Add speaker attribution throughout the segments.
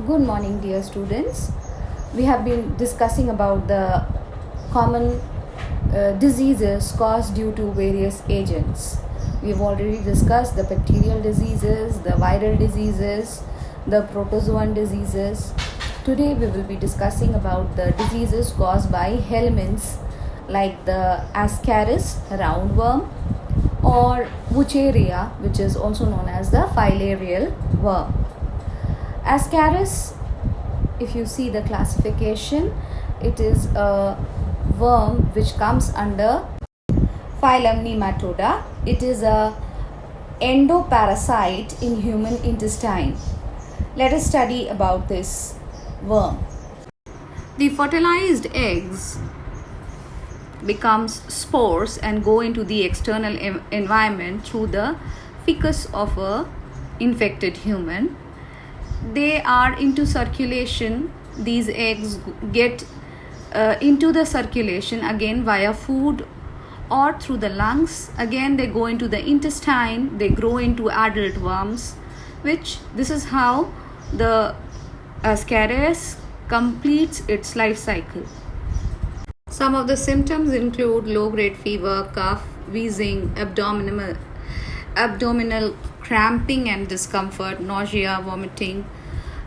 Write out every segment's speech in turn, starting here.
Speaker 1: Good morning, dear students. We have been discussing about the common diseases caused due to various agents. We've already discussed the bacterial diseases, the viral diseases, the protozoan diseases. Today we will be discussing about the diseases caused by helminths like the Ascaris roundworm or Wucheria, which is also known as the filarial worm. Ascaris, if you see the classification, it is a worm which comes under phylum Nematoda. It is a endoparasite in human intestine. Let us study about this worm. The fertilized eggs becomes spores and go into the external environment through the fecus of a infected human. They are into circulation. These eggs get into the circulation again via food or through the lungs. Again they go into the intestine. They grow into adult worms, which this is how the Ascaris completes its life cycle. Some of the symptoms include low-grade fever, cough, wheezing, abdominal cramping and discomfort, nausea, vomiting,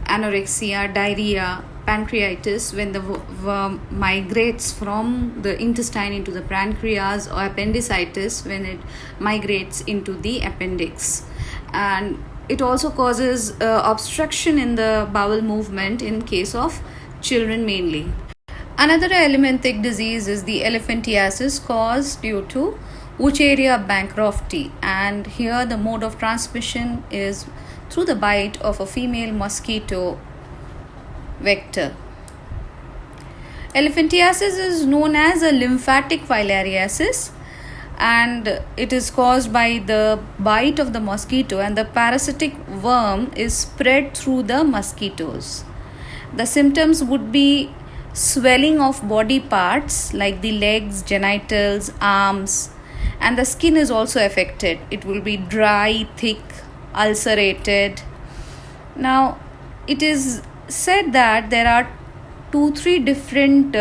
Speaker 1: anorexia, diarrhea, pancreatitis when the worm migrates from the intestine into the pancreas, or appendicitis when it migrates into the appendix. And it also causes obstruction in the bowel movement in case of children mainly. Another helminthic disease is the elephantiasis caused due to Wucheria bancrofti, and here the mode of transmission is through the bite of a female mosquito vector. Elephantiasis is known as a lymphatic filariasis, and it is caused by the bite of the mosquito, and the parasitic worm is spread through the mosquitoes. The symptoms would be swelling of body parts like the legs, genitals, arms, and the skin is also affected. It will be dry, thick, ulcerated. Now, it is said that there are 2-3 different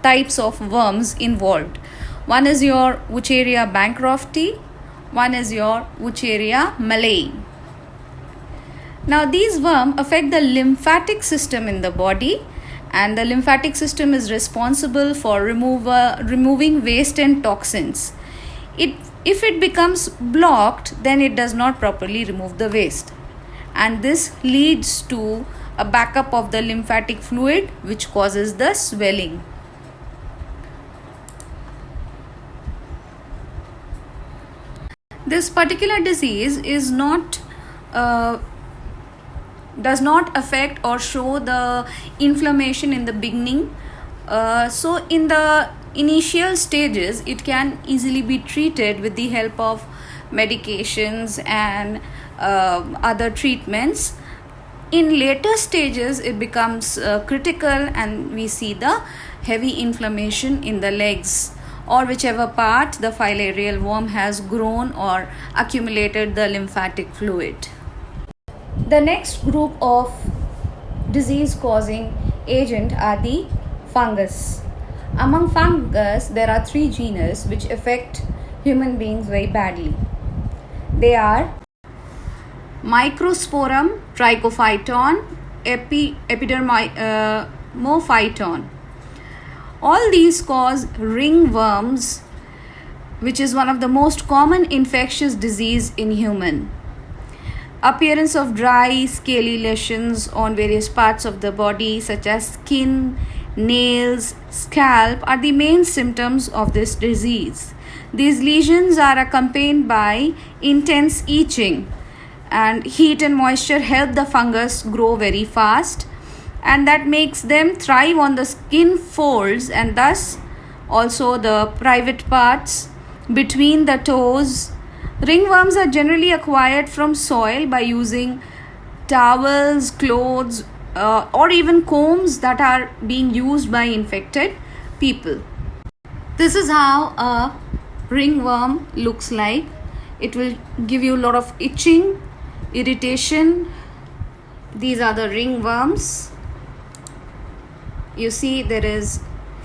Speaker 1: types of worms involved. One is your Wucheria bancrofti, one is your Wucheria malayi. Now, these worms affect the lymphatic system in the body, and the lymphatic system is responsible for removing waste and toxins. If it becomes blocked, then it does not properly remove the waste, and this leads to a backup of the lymphatic fluid, which causes the swelling. This particular disease is does not affect or show the inflammation in the beginning. So in the initial stages, it can easily be treated with the help of medications and other treatments. In later stages, it becomes critical, and we see the heavy inflammation in the legs or whichever part the filarial worm has grown or accumulated the lymphatic fluid. The next group of disease causing agent are the fungus. Among fungus, there are 3 genus which affect human beings very badly. They are Microsporum trichophyton, Epidermophyton. All these cause ringworms, which is one of the most common infectious disease in human. Appearance of dry, scaly lesions on various parts of the body, such as skin, nails, scalp, are the main symptoms of this disease. These lesions are accompanied by intense itching, and heat and moisture help the fungus grow very fast, and that makes them thrive on the skin folds and thus also the private parts between the toes. Ringworms are generally acquired from soil by using towels, clothes, or even combs that are being used by infected people. This is how a ringworm looks like. It will give you a lot of itching, irritation, These are the ringworms. You see there is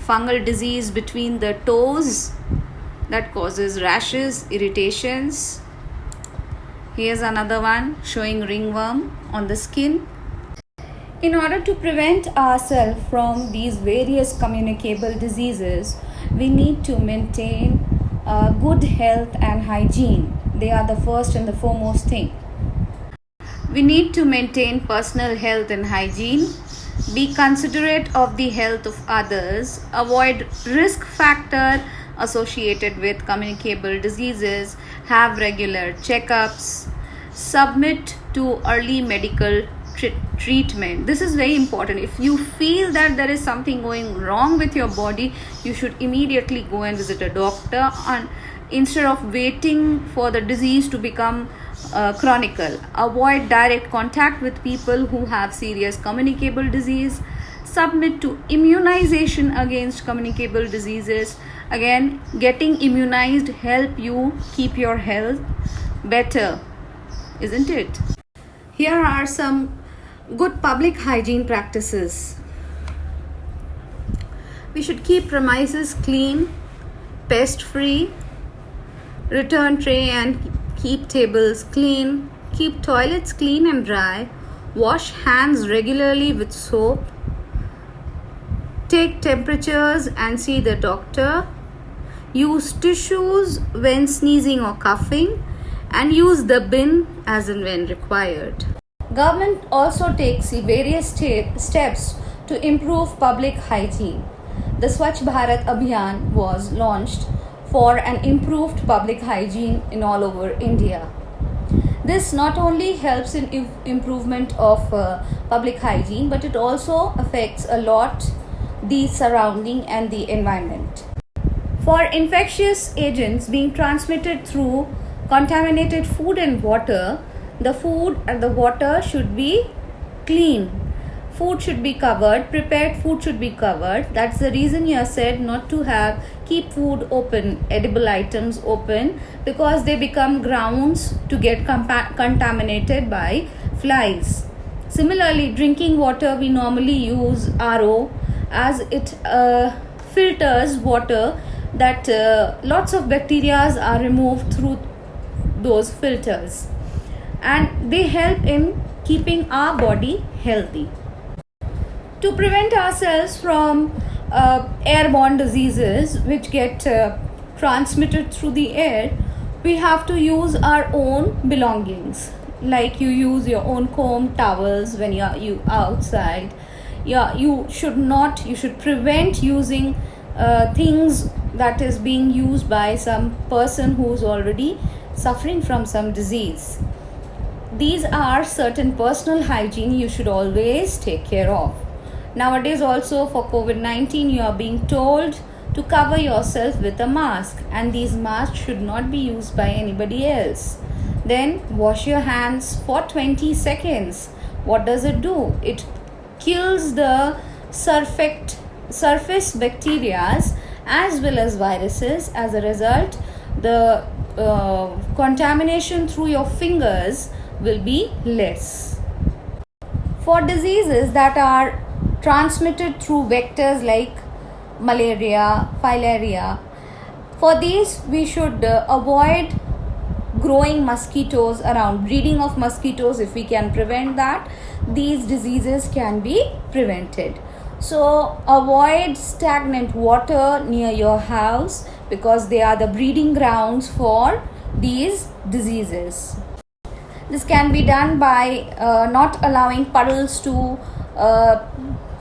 Speaker 1: fungal disease between the toes that causes rashes, irritations. Here's another one showing ringworm on the skin. In order to prevent ourselves from these various communicable diseases, we need to maintain good health and hygiene. They are the first and the foremost thing. We need to maintain personal health and hygiene, be considerate of the health of others, avoid risk factor associated with communicable diseases, have regular checkups, submit to early medical treatment. This is very important. If you feel that there is something going wrong with your body, you should immediately go and visit a doctor, and instead of waiting for the disease to become chronical. Avoid direct contact with people who have serious communicable disease. Submit to immunization against communicable diseases. Again, getting immunized help you keep your health better, isn't it? Here are some good public hygiene practices. We should keep premises clean, pest free, return tray and keep tables clean, keep toilets clean and dry, wash hands regularly with soap, take temperatures and see the doctor, use tissues when sneezing or coughing, and use the bin as and when required. Government also takes various steps to improve public hygiene. The Swachh Bharat Abhiyan was launched for an improved public hygiene in all over India. This not only helps in improvement of public hygiene, but it also affects a lot the surrounding and the environment. For infectious agents being transmitted through contaminated food and water, the food and the water should be clean. Food should be covered, prepared food should be covered. That's the reason you are said not to keep food open, edible items open, because they become grounds to get contaminated by flies. Similarly, drinking water, we normally use RO as it filters water, that lots of bacteria are removed through those filters, and they help in keeping our body healthy. To prevent ourselves from airborne diseases which get transmitted through the air, we have to use our own belongings. Like you use your own comb, towels when you are outside. You should prevent using things that is being used by some person who is already suffering from some disease. These are certain personal hygiene you should always take care of. Nowadays also for COVID-19, you are being told to cover yourself with a mask, and these masks should not be used by anybody else. Then wash your hands for 20 seconds. What does it do? It kills the surface bacteria as well as viruses. As a result, the contamination through your fingers will be less. For diseases that are transmitted through vectors like malaria, filaria, for these we should avoid growing mosquitoes around. Breeding of mosquitoes, if we can prevent that, these diseases can be prevented. So avoid stagnant water near your house, because they are the breeding grounds for these diseases. This can be done by not allowing puddles to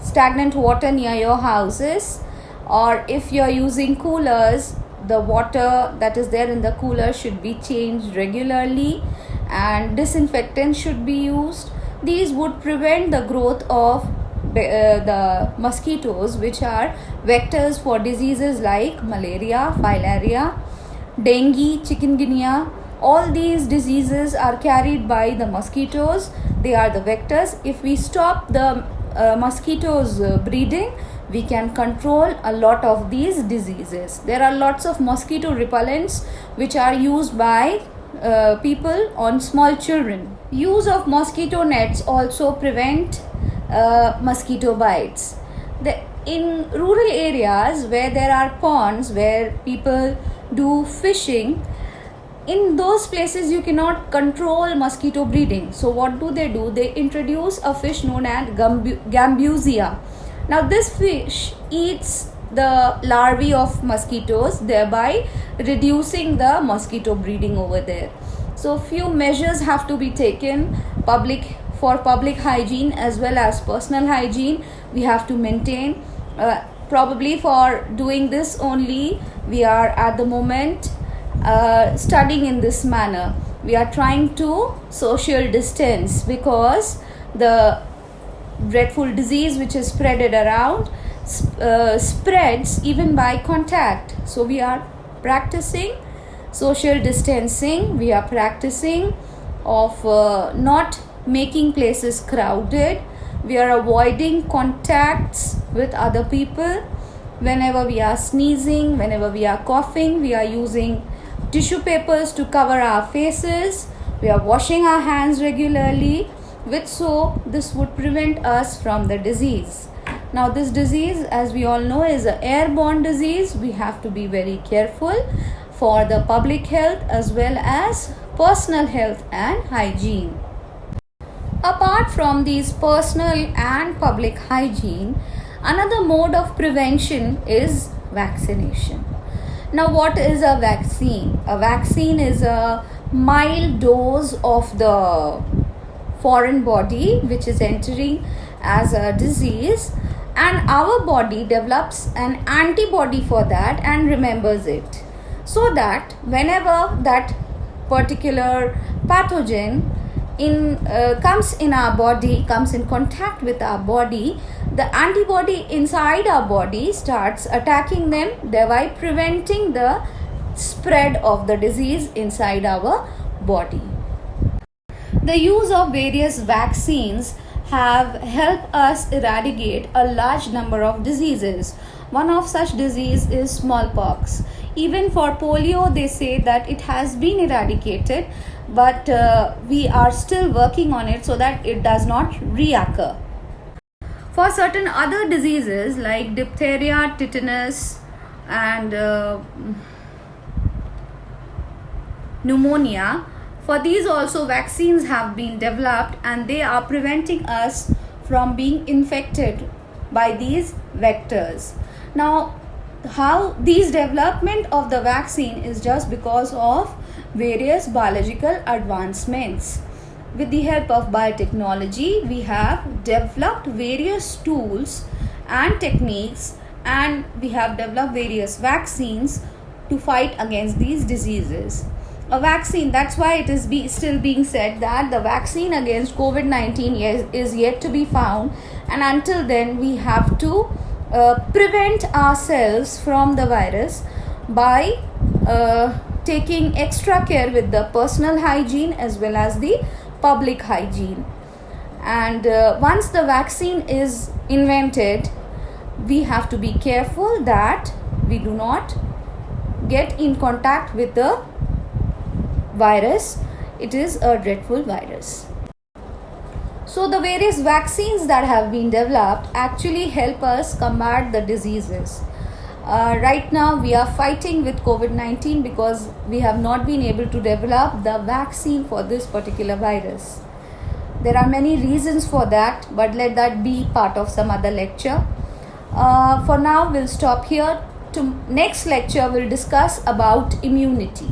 Speaker 1: stagnant water near your houses, or if you're using coolers, the water that is there in the cooler should be changed regularly, and disinfectant should be used. These would prevent the growth of the mosquitoes, which are vectors for diseases like malaria, filaria, dengue, chikungunya. All these diseases are carried by the mosquitoes. They are the vectors. If we stop the mosquitoes breeding, we can control a lot of these diseases. There are lots of mosquito repellents which are used by people on small children. Use of mosquito nets also prevent mosquito bites. In rural areas where there are ponds where people do fishing, in those places you cannot control mosquito breeding. So what do? They introduce a fish known as gambusia. Now this fish eats the larvae of mosquitoes, thereby reducing the mosquito breeding over there. So few measures have to be taken for public hygiene as well as personal hygiene. We have to maintain. Probably for doing this only, we are at the moment studying in this manner. We are trying to social distance because the dreadful disease which is spreaded around spreads even by contact. So we are practicing social distancing. We are practicing of not making places crowded. We are avoiding contacts with other people. Whenever we are sneezing, whenever we are coughing, we are using tissue papers to cover our faces. We are washing our hands regularly with soap. This would prevent us from the disease. Now this disease, as we all know, is an airborne disease. We have to be very careful for the public health as well as personal health and hygiene. Apart from these personal and public hygiene, another mode of prevention is vaccination. Now, what is a vaccine? A vaccine is a mild dose of the foreign body which is entering as a disease, and our body develops an antibody for that and remembers it, so that whenever that particular pathogen comes in our body, comes in contact with our body, the antibody inside our body starts attacking them, thereby preventing the spread of the disease inside our body. The use of various vaccines have helped us eradicate a large number of diseases. One of such disease is smallpox. Even for polio, they say that it has been eradicated, but we are still working on it so that it does not reoccur. For certain other diseases like diphtheria, tetanus, and pneumonia, for these also vaccines have been developed, and they are preventing us from being infected by these vectors. Now, how these development of the vaccine is just because of various biological advancements. With the help of biotechnology, we have developed various tools and techniques, and we have developed various vaccines to fight against these diseases. A vaccine, that's why it is still being said that the vaccine against COVID-19 is yet to be found, and until then we have to prevent ourselves from the virus by taking extra care with the personal hygiene as well as the public hygiene. And once the vaccine is invented, we have to be careful that we do not get in contact with the virus. It is a dreadful virus. So the various vaccines that have been developed actually help us combat the diseases. Right now we are fighting with COVID-19 because we have not been able to develop the vaccine for this particular virus. There are many reasons for that, but let that be part of some other lecture. For now we'll stop here. To next lecture we'll discuss about immunity.